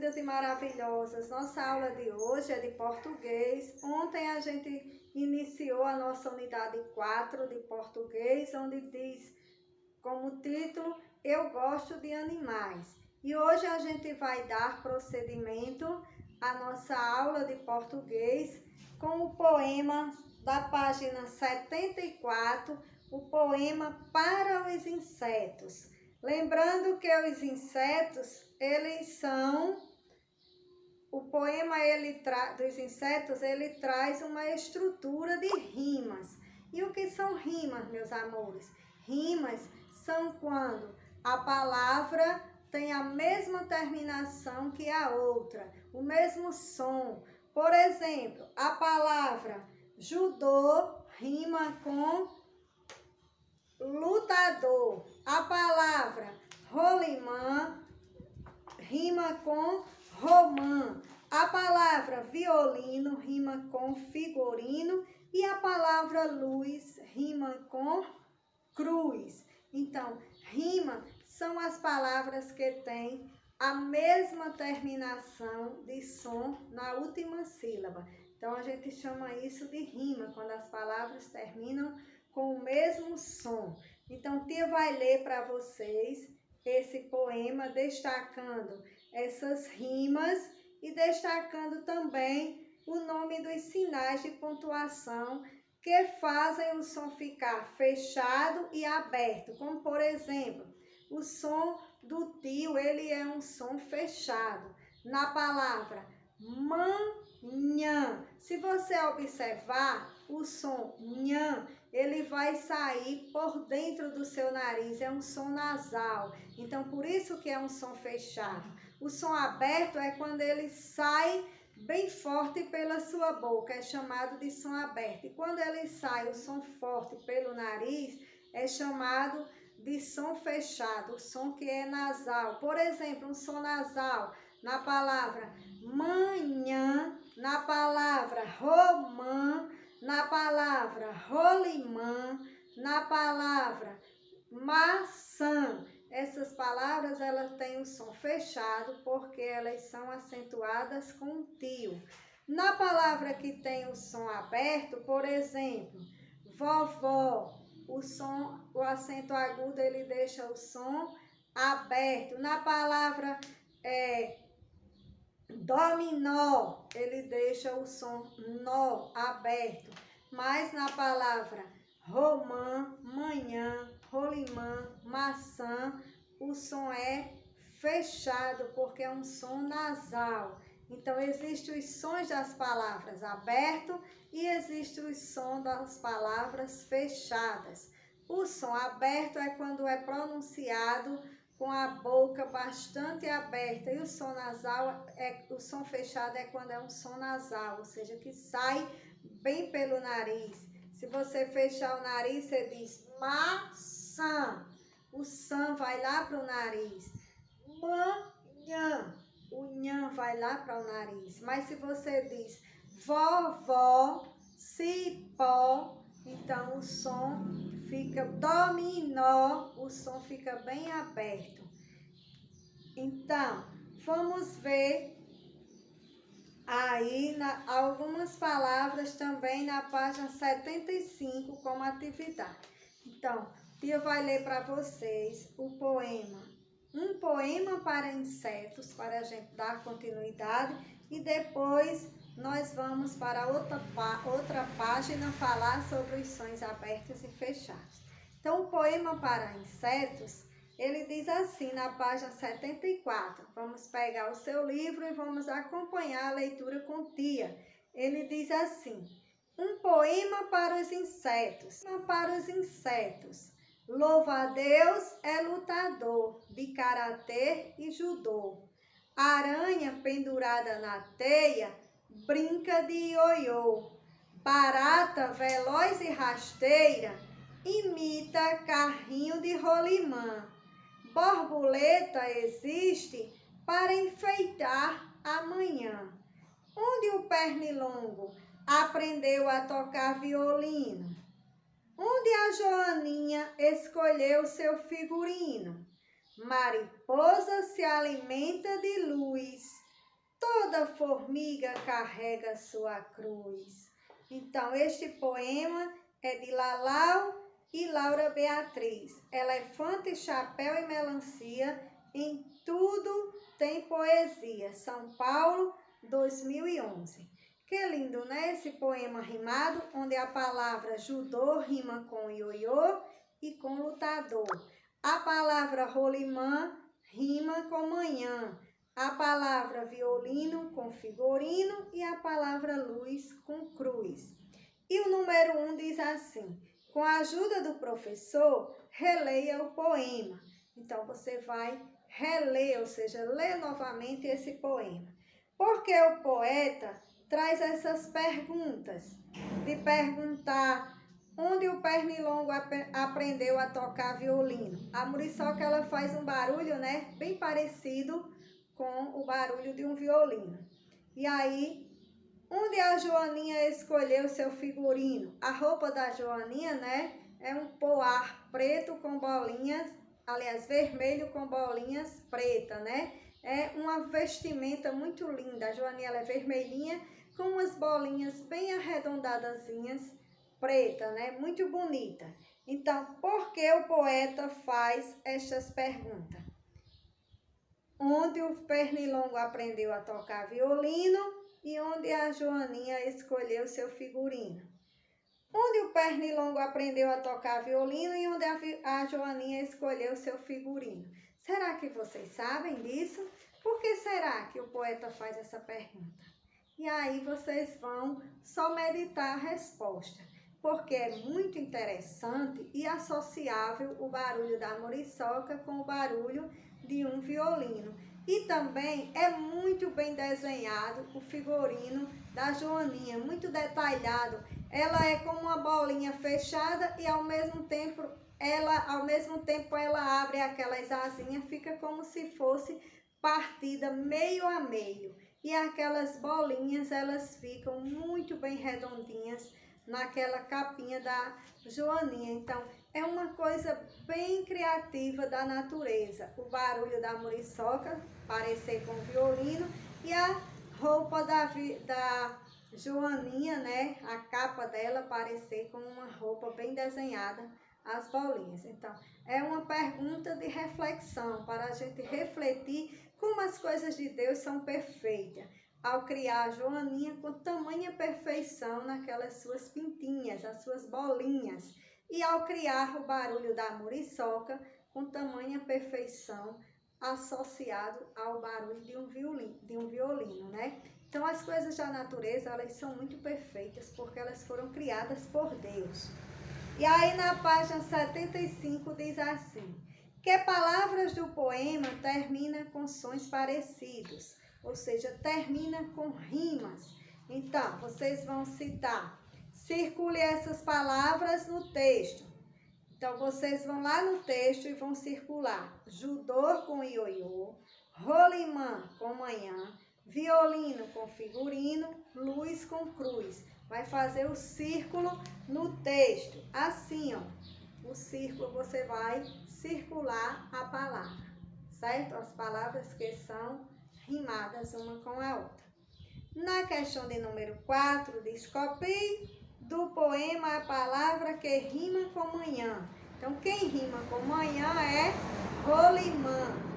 lindas e maravilhosas, nossa aula de hoje é de português. Ontem a gente iniciou a nossa unidade 4 de português, onde diz como título, Eu Gosto de Animais. E hoje a gente vai dar prosseguimento à nossa aula de português com o poema da página 74, o poema Para os Insetos. Lembrando que os insetos, eles são, o poema dos insetos, ele traz uma estrutura de rimas. E o que são rimas, meus amores? Rimas são quando a palavra tem a mesma terminação que a outra, o mesmo som. Por exemplo, a palavra judô rima com lutador. A palavra rolimã rima com romã. A palavra violino rima com figurino. E a palavra luz rima com cruz. Então, rima são as palavras que têm a mesma terminação de som na última sílaba. Então, a gente chama isso de rima, quando as palavras terminam com o mesmo som. Então, tia vai ler para vocês esse poema, destacando essas rimas e destacando também o nome dos sinais de pontuação que fazem o som ficar fechado e aberto, como por exemplo, o som do tio, ele é um som fechado. Na palavra manhã, se você observar, o som nhã, ele vai sair por dentro do seu nariz, é um som nasal. Então, por isso que é um som fechado. O som aberto é quando ele sai bem forte pela sua boca, é chamado de som aberto. E quando ele sai o som forte pelo nariz, é chamado de som fechado, o som que é nasal. Por exemplo, um som nasal na palavra manhã, na palavra romã, na palavra rolimã, na palavra maçã. Essas palavras, elas têm o som fechado porque elas são acentuadas com tio. Na palavra que tem o som aberto, por exemplo, vovó, o acento agudo, ele deixa o som aberto. Na palavra dominó, ele deixa o som nó aberto. Mas na palavra romã, manhã, rolimã, maçã, o som é fechado porque é um som nasal. Então, existem os sons das palavras aberto e existe o som das palavras fechadas. O som aberto é quando é pronunciado com a boca bastante aberta, e o som nasal o som fechado é quando é um som nasal, ou seja, que sai bem pelo nariz. Se você fechar o nariz, você diz maçã, o sam vai lá para o nariz. Manhã, o nhã vai lá para o nariz. Mas se você diz vovó, cipó, então o som fica dominó, o som fica bem aberto. Então, vamos ver aí algumas palavras também na página 75 como atividade. Então, tia vai ler para vocês o poema, um poema para insetos, para a gente dar continuidade, e depois nós vamos para outra página falar sobre os sons abertos e fechados. Então, o poema para insetos, ele diz assim na página 74. Vamos pegar o seu livro e vamos acompanhar a leitura com tia. Ele diz assim: um poema para os insetos. Para os insetos. Louva-a-Deus é lutador de karatê e judô. Aranha pendurada na teia brinca de ioiô. Barata veloz e rasteira imita carrinho de rolimã. Borboleta existe para enfeitar a manhã. Onde o pernilongo aprendeu a tocar violino? Onde a Joaninha escolheu seu figurino? Mariposa se alimenta de luz. toda formiga carrega sua cruz. Então, este poema é de Lalau e Laura Beatriz. Elefante, chapéu e melancia, em tudo tem poesia. São Paulo, 2011. Que lindo, né? Esse poema rimado, onde a palavra judô rima com ioiô e com lutador. A palavra rolimã rima com manhã. A palavra violino com figurino e a palavra luz com cruz. E o número 1 diz assim: com a ajuda do professor, releia o poema. Então, você vai reler, ou seja, ler novamente esse poema. Porque o poeta traz essas perguntas, de perguntar onde o pernilongo aprendeu a tocar violino. A muriçoca, ela faz um barulho, né, bem parecido com o barulho de um violino. E aí, onde a Joaninha escolheu seu figurino? A roupa da Joaninha, né, é um poar preto com bolinhas, aliás, vermelho com bolinhas preta, né? É uma vestimenta muito linda. A Joaninha, ela é vermelhinha com umas bolinhas bem arredondadazinhas, preta, né? Muito bonita. Então, por que o poeta faz estas perguntas? Onde o pernilongo aprendeu a tocar violino e onde a Joaninha escolheu seu figurino? Onde o pernilongo aprendeu a tocar violino e onde a Joaninha escolheu seu figurino? Será que vocês sabem disso? Por que será que o poeta faz essa pergunta? E aí vocês vão só meditar a resposta, porque é muito interessante e associável o barulho da muriçoca com o barulho de um violino. E também é muito bem desenhado o figurino da Joaninha, muito detalhado. Ela é como uma bolinha fechada e ao mesmo tempo ela abre aquelas asinhas, fica como se fosse partida meio a meio. E aquelas bolinhas, elas ficam muito bem redondinhas naquela capinha da Joaninha. Então, é uma coisa bem criativa da natureza. O barulho da muriçoca parecer com violino e a roupa da Joaninha, né? A capa dela parecer com uma roupa bem desenhada, as bolinhas. Então, é uma pergunta de reflexão para a gente refletir como as coisas de Deus são perfeitas. Ao criar a Joaninha com tamanha perfeição naquelas suas pintinhas, as suas bolinhas. E ao criar o barulho da muriçoca com tamanha perfeição associado ao barulho de um violino, né? Então, as coisas da natureza, elas são muito perfeitas porque elas foram criadas por Deus. E aí, na página 75, diz assim: que palavras do poema terminam com sons parecidos, ou seja, termina com rimas. Então, vocês vão citar, circule essas palavras no texto. Então, vocês vão lá no texto e vão circular judô com ioiô, rolimã com manhã, violino com figurino, luz com cruz. Vai fazer o círculo no texto, assim, ó. O círculo você vai circular a palavra, certo? As palavras que são rimadas uma com a outra. Na questão de número 4, diz: copie do poema a palavra que rima com manhã. Então, quem rima com manhã é rolimã.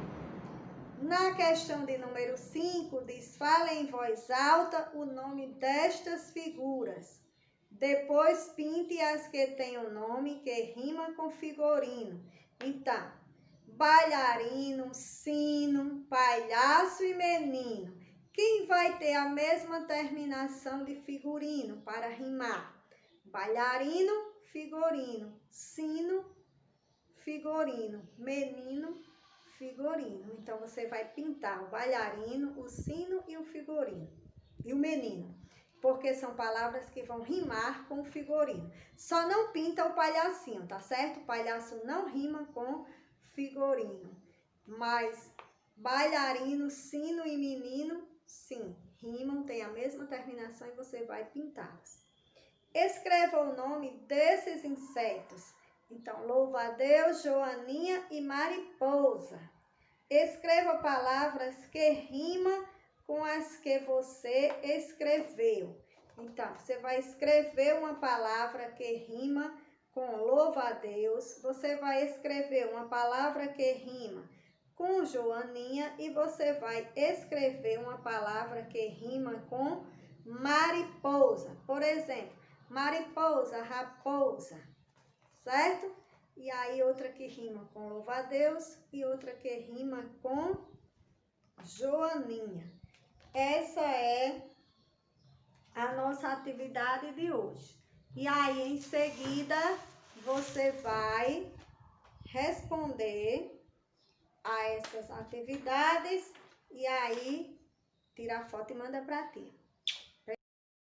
Na questão de número 5, diz: fale em voz alta o nome destas figuras. Depois pinte as que têm o nome que rima com figurino. Então, bailarino, sino, palhaço e menino. Quem vai ter a mesma terminação de figurino para rimar? Bailarino, figurino, sino, figurino, menino, figurino. Então, você vai pintar o bailarino, o sino e o figurino. E o menino. Porque são palavras que vão rimar com o figurino. Só não pinta o palhacinho, tá certo? O palhaço não rima com figurino. Mas bailarino, sino e menino, sim, rimam, tem a mesma terminação e você vai pintá-las. Escreva o nome desses insetos. Então, louva a Deus, Joaninha e mariposa. Escreva palavras que rimam com as que você escreveu. Então, você vai escrever uma palavra que rima com louva a Deus. Você vai escrever uma palavra que rima com Joaninha e você vai escrever uma palavra que rima com mariposa. Por exemplo, mariposa, raposa, certo? E aí outra que rima com louva a Deus e outra que rima com Joaninha. Essa é a nossa atividade de hoje. E aí, em seguida, você vai responder a essas atividades e aí tira a foto e manda para ti.